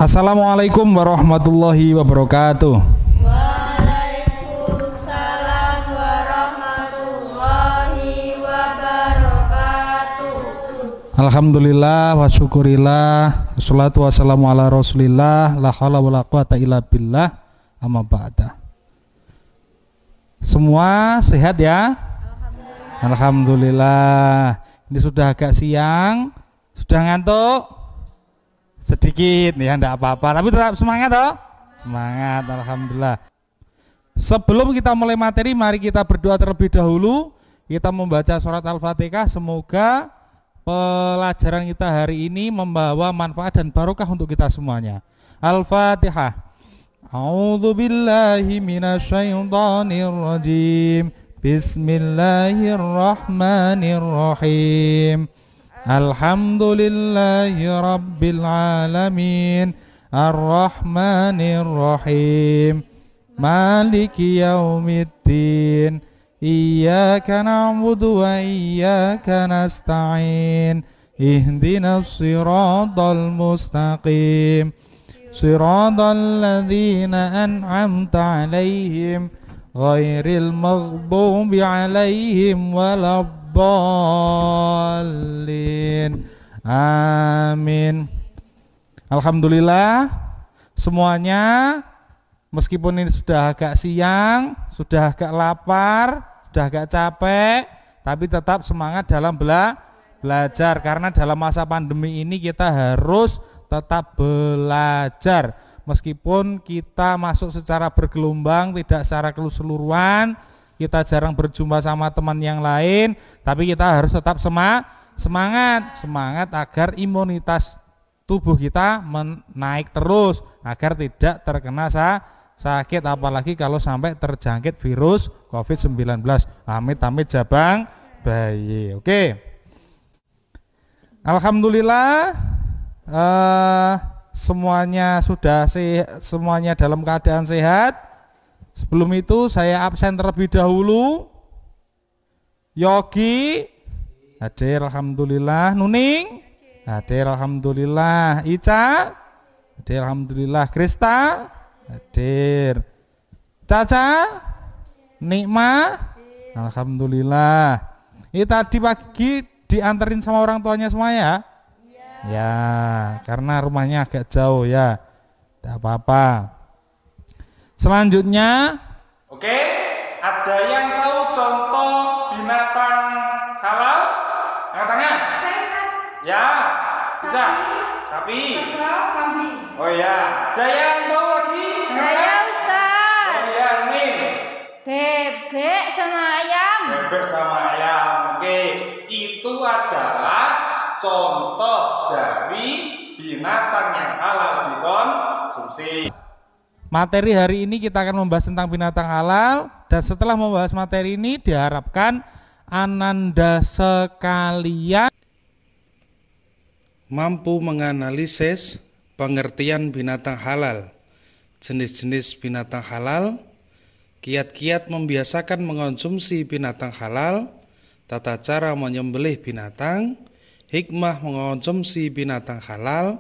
Assalamualaikum warahmatullahi wabarakatuh. Waalaikumsalam warahmatullahi wabarakatuh. Alhamdulillah wa syukurillah, wassalatu wassalamu ala rasulillah, la haula wala quwata illa billah, amma ba'da. Semua sehat ya? Alhamdulillah. Ini sudah agak siang, sudah ngantuk? Sedikit ya, enggak apa-apa, tapi tetap semangat toh? Semangat, alhamdulillah. Sebelum kita mulai materi, mari kita berdoa terlebih dahulu. Kita membaca surat Al-Fatihah. Semoga pelajaran kita hari ini membawa manfaat dan barokah untuk kita semuanya. Al-Fatihah. A'udzu billahi minasyaitonir rajim. Bismillahirrahmanirrahim. Alhamdulillahi rabbil alamin, arrahmanirrahim, maliki yaumiddin, iyyaka na'budu wa iyyaka nasta'in, ihdinas siratal mustaqim, siratal ladzina an'amta 'alaihim ghairil maghdubi 'alaihim waladdallin. Amin. Alhamdulillah semuanya, meskipun ini sudah agak siang, sudah agak lapar, sudah agak capek, tapi tetap semangat dalam belajar, karena dalam masa pandemi ini kita harus tetap belajar. Meskipun kita masuk secara bergelombang, tidak secara keseluruhan, kita jarang berjumpa sama teman yang lain, tapi kita harus tetap semangat agar imunitas tubuh kita naik terus, agar tidak terkena sakit, apalagi kalau sampai terjangkit virus COVID-19. Amit-amit jabang bayi. Oke. Alhamdulillah semuanya sudah semuanya dalam keadaan sehat. Sebelum itu saya absen terlebih dahulu. Yogi hadir alhamdulillah. Nuning hadir alhamdulillah. Ica hadir alhamdulillah. Krista hadir. Caca, Nikma alhamdulillah. Ini tadi pagi dianterin sama orang tuanya semua ya? Ya, karena rumahnya agak jauh ya. Tidak apa-apa. Selanjutnya, oke, ada yang tahu contoh binatang halal? Angkat tangan. Ya, bisa. Sapi. Kambing. Oh ya, ada yang tahu lagi? Saya Ustaz. Oh ya, nih. Bebek sama ayam. Bebek sama ayam. Oke, itu adalah contoh dari binatang yang halal dikonsumsi. Materi hari ini kita akan membahas tentang binatang halal, dan setelah membahas materi ini diharapkan ananda sekalian mampu menganalisis pengertian binatang halal, jenis-jenis binatang halal, kiat-kiat membiasakan mengonsumsi binatang halal, tata cara menyembelih binatang, hikmah mengonsumsi binatang halal,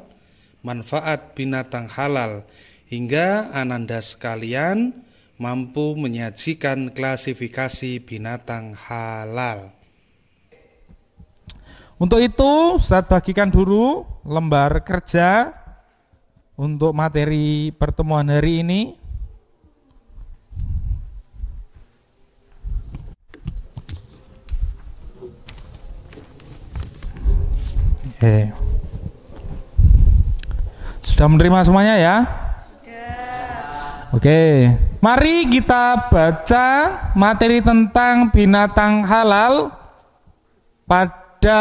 manfaat binatang halal, hingga ananda sekalian mampu menyajikan klasifikasi binatang halal. Untuk itu, Ustadz bagikan dulu lembar kerja untuk materi pertemuan hari ini. Sudah menerima semuanya ya? Oke, mari kita baca materi tentang binatang halal pada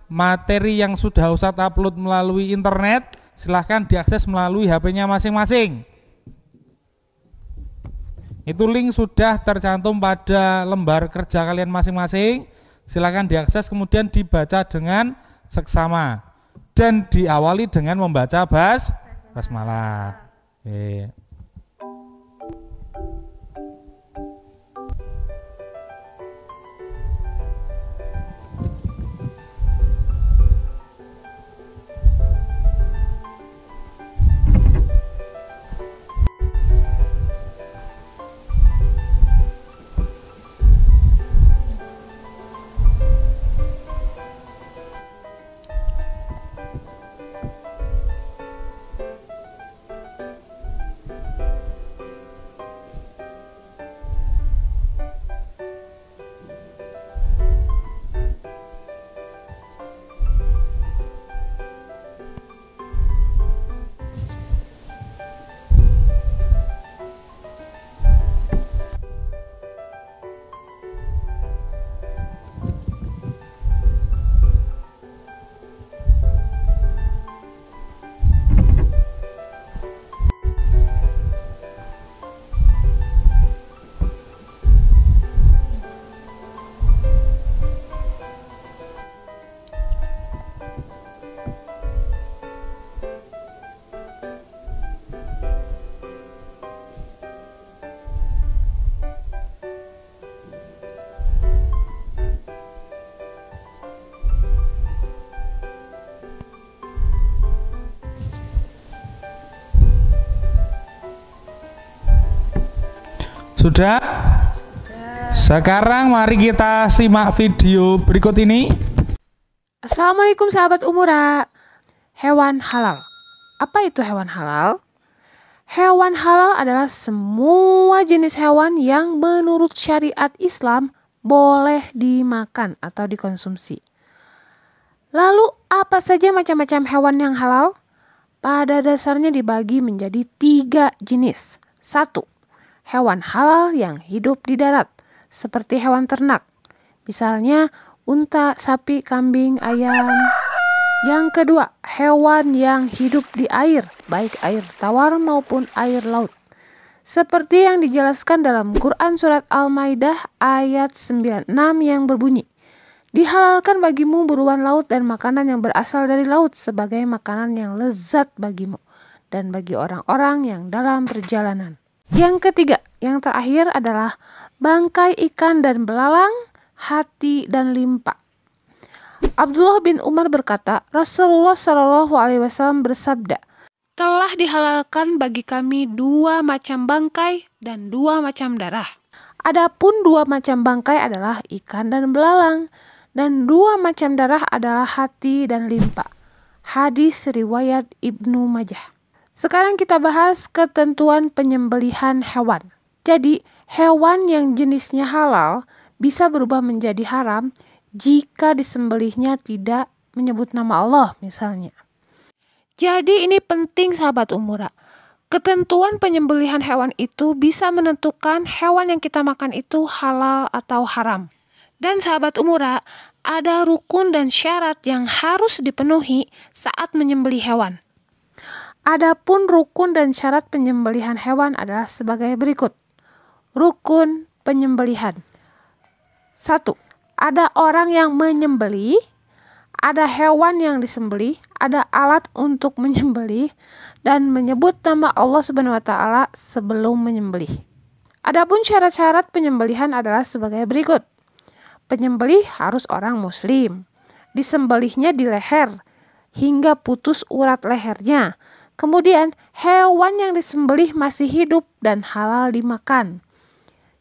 materi yang sudah Ustadz upload melalui internet. Silahkan diakses melalui HP-nya masing-masing. Itu link sudah tercantum pada lembar kerja kalian masing-masing. Silahkan diakses, kemudian dibaca dengan seksama dan diawali dengan membaca basmalah. Oke. Sudah? Sekarang mari kita simak video berikut ini. Assalamualaikum sahabat Umura. Hewan halal. Apa itu hewan halal? Hewan halal adalah semua jenis hewan yang menurut syariat Islam boleh dimakan atau dikonsumsi. Lalu apa saja macam-macam hewan yang halal? Pada dasarnya dibagi menjadi 3 jenis. 1. Hewan halal yang hidup di darat, seperti hewan ternak. Misalnya unta, sapi, kambing, ayam. Yang kedua, hewan yang hidup di air, baik air tawar maupun air laut. Seperti yang dijelaskan dalam Quran Surat Al-Maidah ayat 96 yang berbunyi, dihalalkan bagimu buruan laut dan makanan yang berasal dari laut sebagai makanan yang lezat bagimu dan bagi orang-orang yang dalam perjalanan. Yang ketiga, yang terakhir adalah bangkai ikan dan belalang, hati dan limpa. Abdullah bin Umar berkata, Rasulullah Shallallahu Alaihi Wasallam bersabda, telah dihalalkan bagi kami 2 macam bangkai dan 2 macam darah. Adapun 2 macam bangkai adalah ikan dan belalang, dan 2 macam darah adalah hati dan limpa. Hadis riwayat Ibnu Majah. Sekarang kita bahas ketentuan penyembelihan hewan. Jadi, hewan yang jenisnya halal bisa berubah menjadi haram jika disembelihnya tidak menyebut nama Allah misalnya. Jadi ini penting sahabat Umura. Ketentuan penyembelihan hewan itu bisa menentukan hewan yang kita makan itu halal atau haram. Dan sahabat Umura, ada rukun dan syarat yang harus dipenuhi saat menyembelih hewan. Adapun rukun dan syarat penyembelihan hewan adalah sebagai berikut. Rukun penyembelihan. 1. Ada orang yang menyembelih, ada hewan yang disembelih, ada alat untuk menyembelih, dan menyebut nama Allah Subhanahu wa Ta'ala sebelum menyembelih. Adapun syarat-syarat penyembelihan adalah sebagai berikut. Penyembelih harus orang muslim. Disembelihnya di leher hingga putus urat lehernya. Kemudian hewan yang disembelih masih hidup dan halal dimakan.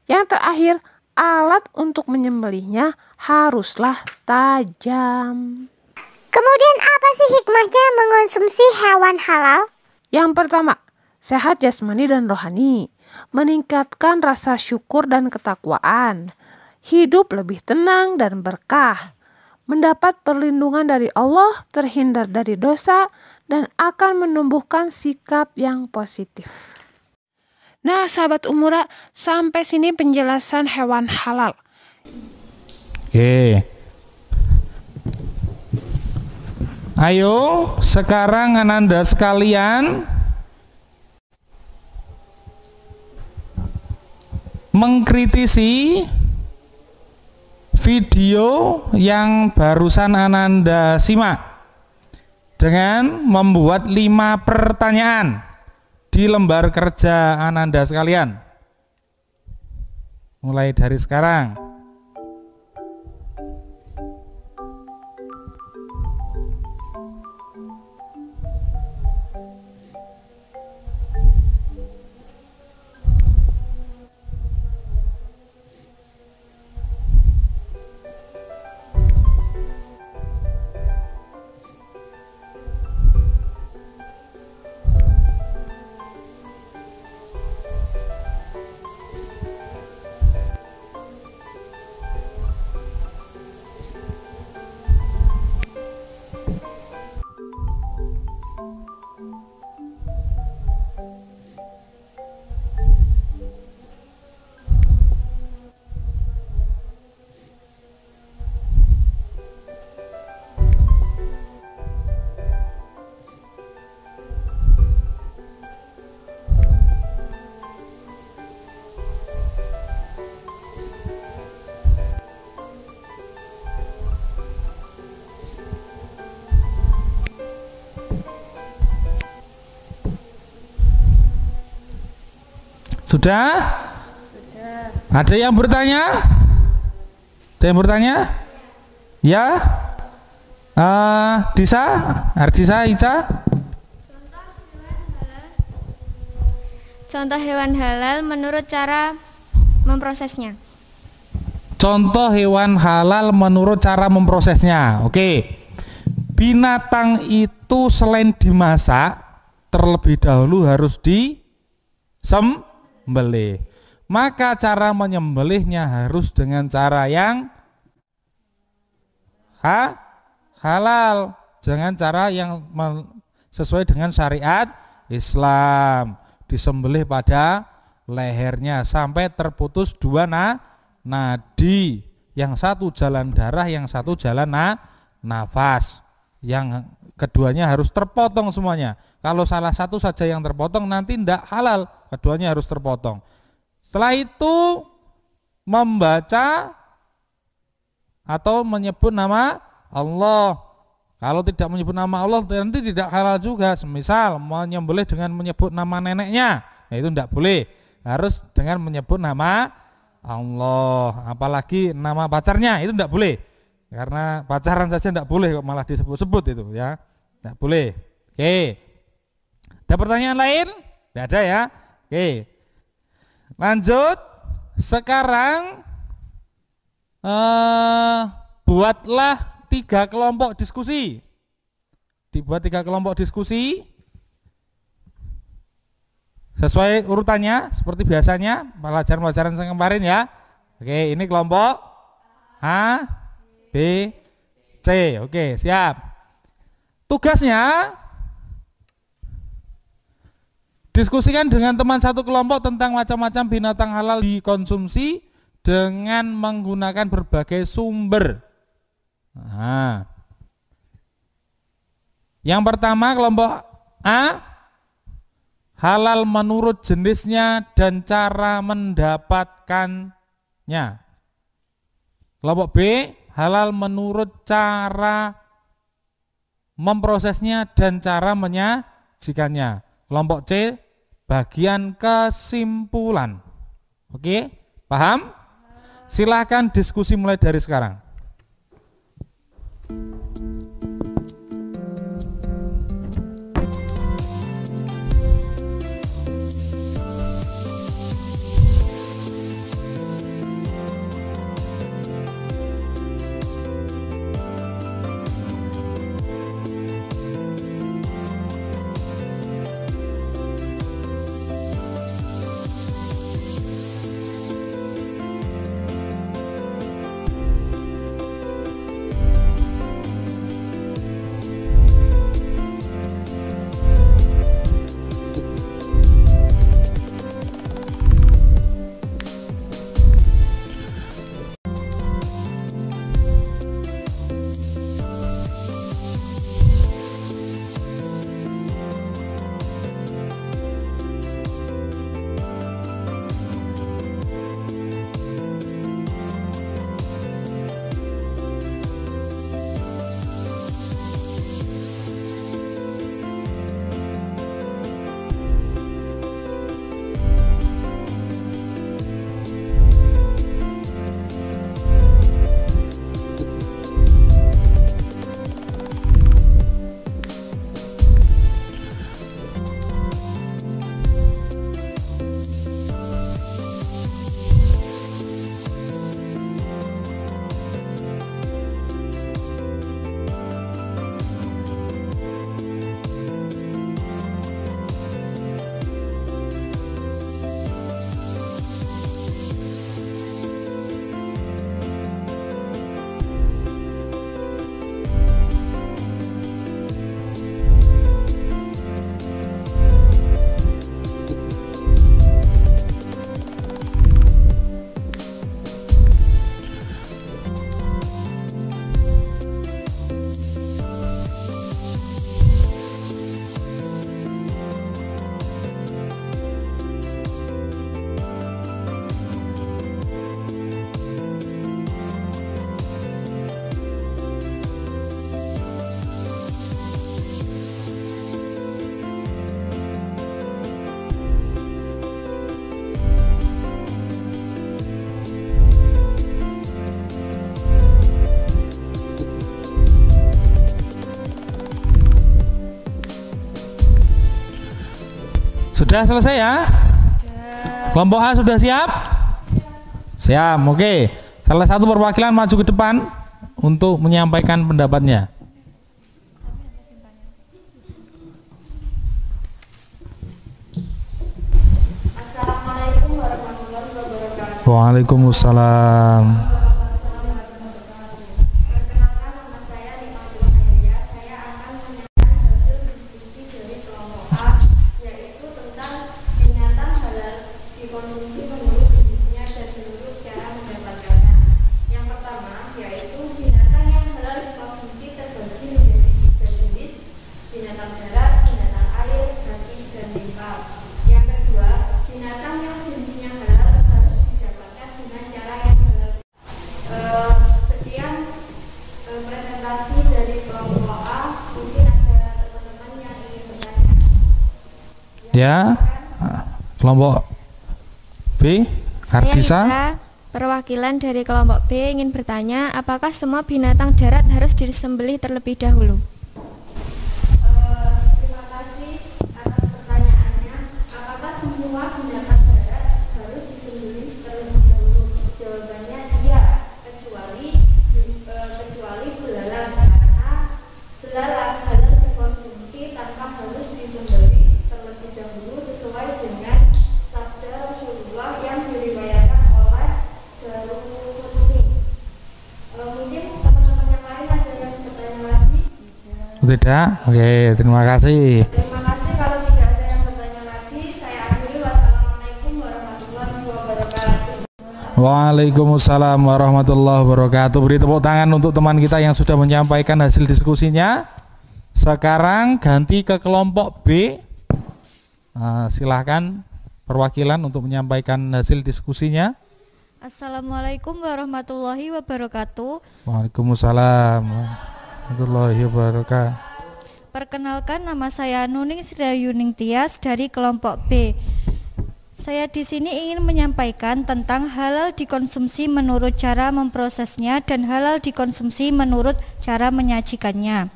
Yang terakhir, alat untuk menyembelihnya haruslah tajam. Kemudian apa sih hikmahnya mengonsumsi hewan halal? Yang pertama, sehat jasmani dan rohani, meningkatkan rasa syukur dan ketakwaan, hidup lebih tenang dan berkah, mendapat perlindungan dari Allah, terhindar dari dosa, dan akan menumbuhkan sikap yang positif. Nah, sahabat Umura, sampai sini penjelasan hewan halal. Oke. Ayo, sekarang Ananda sekalian mengkritisi video yang barusan Ananda simak dengan membuat 5 pertanyaan di lembar kerja Ananda sekalian. Mulai dari sekarang. Sudah? Sudah. Ada yang bertanya? Ada yang bertanya? Ya? Disa? Ardisa? Ica? Contoh hewan halal menurut cara memprosesnya. Contoh hewan halal menurut cara memprosesnya. Oke. Binatang itu selain dimasak, terlebih dahulu harus disembelih. Maka cara menyembelihnya harus dengan cara yang halal, dengan cara yang sesuai dengan syariat Islam. Disembelih pada lehernya sampai terputus dua nadi, yang satu jalan darah, yang satu jalan nafas. Yang keduanya harus terpotong semuanya. Kalau salah satu saja yang terpotong nanti tidak halal, keduanya harus terpotong. Setelah itu membaca atau menyebut nama Allah. Kalau tidak menyebut nama Allah nanti tidak halal juga. Semisal menyembelih dengan menyebut nama neneknya, itu tidak boleh. Harus dengan menyebut nama Allah. Apalagi nama pacarnya, itu tidak boleh. Karena pacaran saja tidak boleh kok malah disebut-sebut itu ya. Tidak boleh. Oke. Ada pertanyaan lain? Tidak ada ya. Oke. Lanjut. Sekarang buatlah 3 kelompok diskusi. Dibuat 3 kelompok diskusi sesuai urutannya seperti biasanya pelajaran-pelajaran yang kemarin ya. Oke, ini kelompok A, B, C. Oke, siap. Tugasnya diskusikan dengan teman satu kelompok tentang macam-macam binatang halal dikonsumsi dengan menggunakan berbagai sumber. Nah, yang pertama kelompok A, halal menurut jenisnya dan cara mendapatkannya. Kelompok B, halal menurut cara memprosesnya dan cara menyajikannya. Kelompok C, bagian kesimpulan. Oke, paham? Silakan diskusi mulai dari sekarang. Sudah selesai ya? Kelompok A sudah siap? Siap, oke. Salah satu perwakilan maju ke depan untuk menyampaikan pendapatnya. Assalamualaikum warahmatullahi wabarakatuh. Waalaikumsalam. Perkenalkan, nama saya Rima Duharia. Saya akan menyampaikan hasil diskusi dari kelompok A, yaitu tentang binatang halal dikonsumsi menurut jenisnya dan menurut cara mendapatkannya. Yang pertama yaitu binatang yang halal dikonsumsi terbagi menjadi 3 jenis: binatang darat, binatang air, hati, dan limpah. Yang kedua, binatang yang jenisnya halal harus didapatkan dengan cara yang halal. Sekian presentasi dari kelompok A. Mungkin ada teman-teman yang ingin bertanya. Ya. Kelompok B, Saya Ardisa. Lisa, perwakilan dari kelompok B ingin bertanya, apakah semua binatang darat harus disembelih terlebih dahulu? Terima kasih atas pertanyaannya. Apakah semua binatang darat harus disembelih terlebih dahulu? Jawabannya iya, kecuali belalang, karena belalang halal dikonsumsi tanpa harus disembelih terlebih dahulu sesuai dengan sabda Rasulullah yang diriwayatkan oleh Daruqutni. Mungkin teman-teman yang lain ada yang bertanya lagi? Tidak. Oke, terima kasih. Terima kasih. Kalau tidak ada yang bertanya lagi, saya akhiri. Wassalamualaikum warahmatullahi wabarakatuh. Waalaikumsalam warahmatullahi wabarakatuh. Beri tepuk tangan untuk teman kita yang sudah menyampaikan hasil diskusinya. Sekarang ganti ke kelompok B. Silahkan perwakilan untuk menyampaikan hasil diskusinya. Assalamualaikum warahmatullahi wabarakatuh. Waalaikumsalam warahmatullahi wabarakatuh. Perkenalkan, nama saya Nuning Sriayuning Tias dari kelompok B. Saya di sini ingin menyampaikan tentang halal dikonsumsi menurut cara memprosesnya dan halal dikonsumsi menurut cara menyajikannya.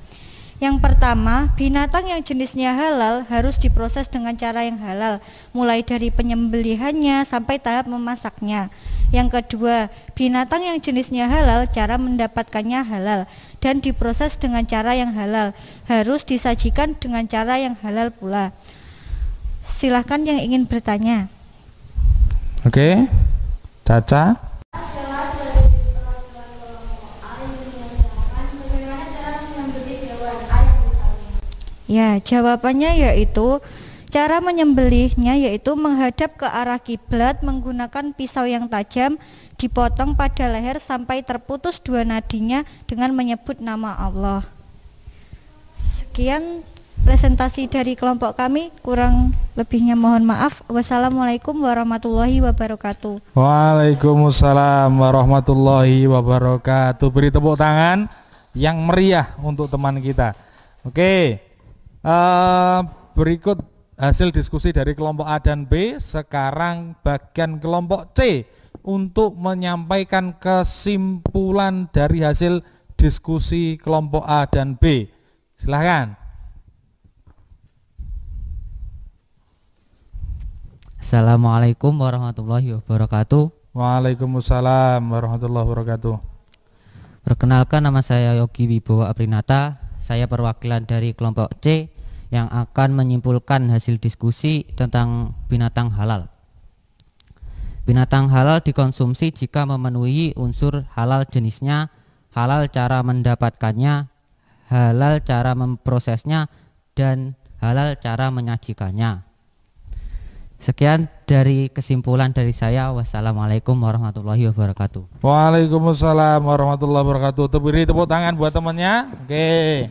Yang pertama, binatang yang jenisnya halal harus diproses dengan cara yang halal, mulai dari penyembelihannya sampai tahap memasaknya. Yang kedua, binatang yang jenisnya halal, cara mendapatkannya halal dan diproses dengan cara yang halal, harus disajikan dengan cara yang halal pula. Silahkan yang ingin bertanya. Oke, Caca. Setelah dari perwakilan kelompok A yang menjelaskan bagaimana cara menyembelih hewan ayam misalnya. Ya, jawabannya yaitu cara menyembelihnya yaitu menghadap ke arah kiblat menggunakan pisau yang tajam, dipotong pada leher sampai terputus 2 nadinya dengan menyebut nama Allah. Sekian presentasi dari kelompok kami, kurang lebihnya mohon maaf. Wassalamualaikum warahmatullahi wabarakatuh. Waalaikumsalam warahmatullahi wabarakatuh. Beri tepuk tangan yang meriah untuk teman kita. Oke, berikut hasil diskusi dari kelompok A dan B. Sekarang bagian kelompok C untuk menyampaikan kesimpulan dari hasil diskusi kelompok A dan B. Silahkan. Assalamualaikum warahmatullahi wabarakatuh. Waalaikumsalam warahmatullahi wabarakatuh. Perkenalkan, nama saya Yogi Wibowo Aprinata. Saya perwakilan dari kelompok C yang akan menyimpulkan hasil diskusi tentang binatang halal. Binatang halal dikonsumsi jika memenuhi unsur halal jenisnya, halal cara mendapatkannya, halal cara memprosesnya, dan halal cara menyajikannya. Sekian dari kesimpulan dari saya. Wassalamualaikum warahmatullahi wabarakatuh. Waalaikumsalam warahmatullahi wabarakatuh. Beri tepuk tangan buat temannya. Oke.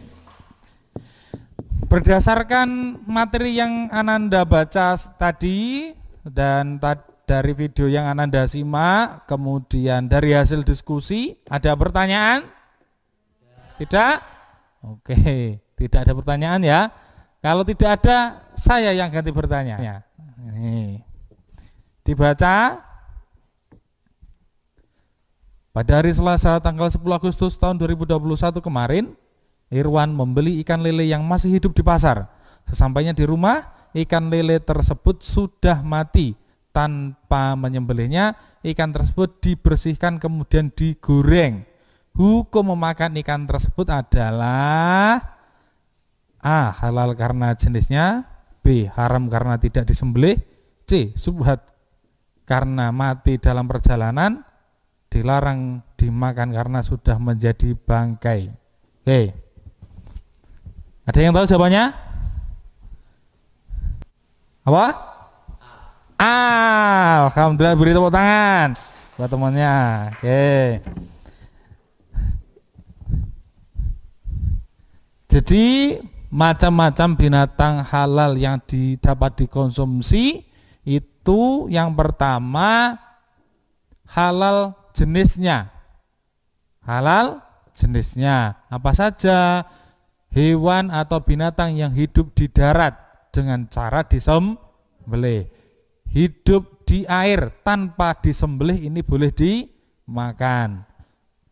Berdasarkan materi yang Ananda baca tadi dan dari video yang Ananda simak, kemudian dari hasil diskusi, ada pertanyaan? Tidak? Oke, tidak ada pertanyaan ya. Kalau tidak ada, saya yang ganti bertanya. Ini dibaca. Pada hari Selasa tanggal 10 Agustus tahun 2021 kemarin, Irwan membeli ikan lele yang masih hidup di pasar. Sesampainya di rumah, ikan lele tersebut sudah mati tanpa menyembelihnya, ikan tersebut dibersihkan kemudian digoreng. Hukum memakan ikan tersebut adalah A. halal karena jenisnya, B. haram karena tidak disembelih, C. subhat karena mati dalam perjalanan, dilarang dimakan karena sudah menjadi bangkai. Oke. Ada yang tahu jawabannya? Apa? Alhamdulillah, beri tepuk tangan buat temannya. Oke. Jadi macam-macam binatang halal yang dapat dikonsumsi itu yang pertama halal jenisnya. Halal jenisnya apa saja? Hewan atau binatang yang hidup di darat dengan cara disembelih. Hidup di air tanpa disembelih ini boleh dimakan.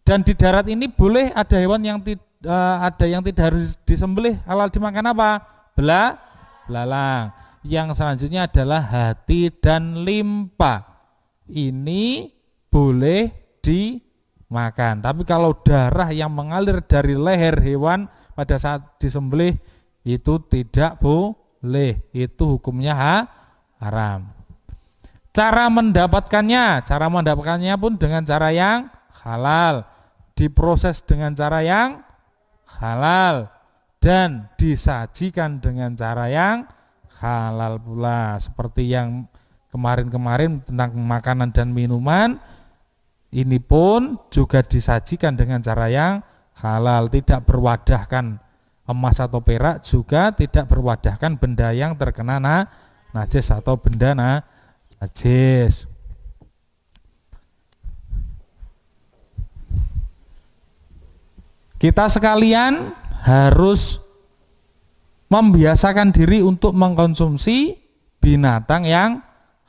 Dan di darat ini boleh ada hewan yang ada yang tidak harus disembelih, halal dimakan apa? Belalang. Yang selanjutnya adalah hati dan limpa. Ini boleh dimakan. Tapi kalau darah yang mengalir dari leher hewan pada saat disembelih itu tidak boleh. Itu hukumnya haram. Cara mendapatkannya pun dengan cara yang halal. Diproses dengan cara yang halal dan disajikan dengan cara yang halal pula, seperti yang kemarin-kemarin tentang makanan dan minuman. Ini pun juga disajikan dengan cara yang halal, tidak berwadahkan emas atau perak, juga tidak berwadahkan benda yang terkena najis atau benda najis. Kita sekalian harus membiasakan diri untuk mengkonsumsi binatang yang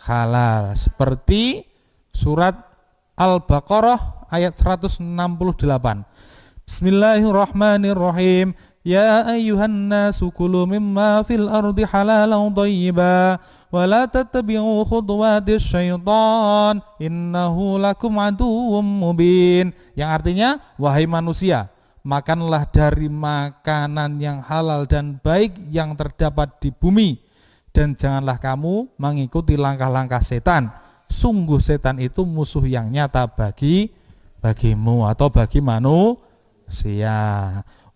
halal, seperti surat Al-Baqarah ayat 168. Bismillahirrahmanirrahim. Ya ayyuhan nasu kulu mimma fil ardi halalan thayyiba wa la tattabi'u khutuwatis syaitan innahu lakum aduwwum mubin. Yang artinya, wahai manusia, makanlah dari makanan yang halal dan baik yang terdapat di bumi, dan janganlah kamu mengikuti langkah-langkah setan. Sungguh setan itu musuh yang nyata bagimu atau bagi manusia.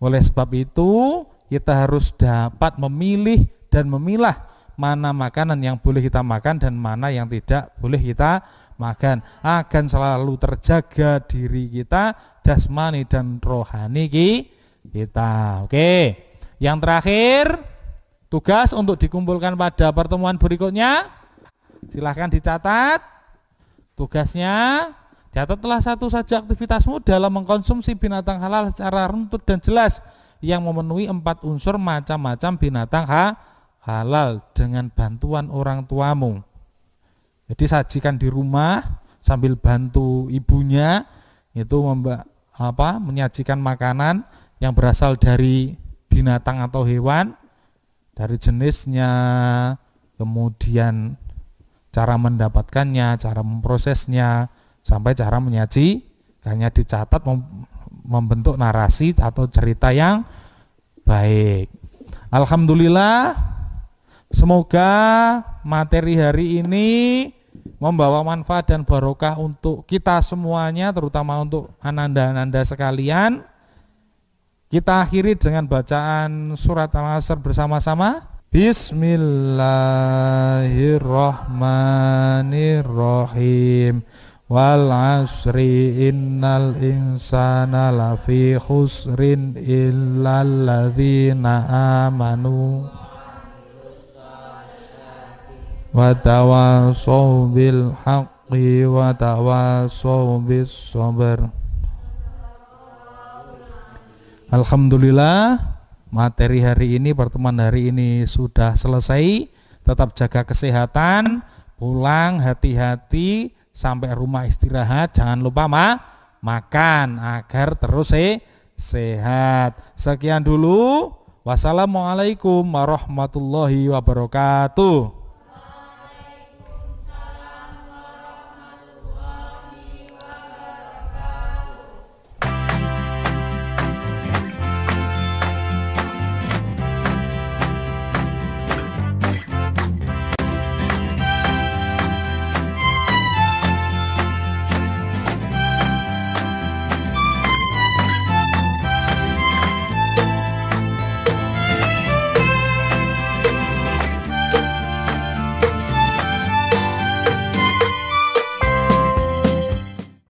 Oleh sebab itu kita harus dapat memilih dan memilah mana makanan yang boleh kita makan dan mana yang tidak boleh kita makan, akan selalu terjaga diri kita jasmani dan rohani kita. Oke. Yang terakhir, tugas untuk dikumpulkan pada pertemuan berikutnya. Silahkan dicatat tugasnya. Catatlah satu saja aktivitasmu dalam mengkonsumsi binatang halal secara runtut dan jelas yang memenuhi 4 unsur macam-macam binatang halal dengan bantuan orang tuamu. Jadi sajikan di rumah sambil bantu ibunya itu menyajikan makanan yang berasal dari binatang atau hewan, dari jenisnya, kemudian cara mendapatkannya, cara memprosesnya, sampai cara menyajikannya, dicatat, membentuk narasi atau cerita yang baik. Alhamdulillah, semoga materi hari ini membawa manfaat dan barokah untuk kita semuanya, terutama untuk ananda-ananda sekalian. Kita akhiri dengan bacaan surat Al-Asr bersama-sama. Bismillahirrahmanirrahim. Wal asri innal insana lafi khusrin illal ladzina amanu wa tawassaw bil haqqi wa tawassaw bis sabr. Alhamdulillah, materi hari ini, pertemuan hari ini sudah selesai. Tetap jaga kesehatan, pulang hati-hati, sampai rumah istirahat, jangan lupa makan agar terus sehat. Sekian dulu. Wassalamualaikum warahmatullahi wabarakatuh.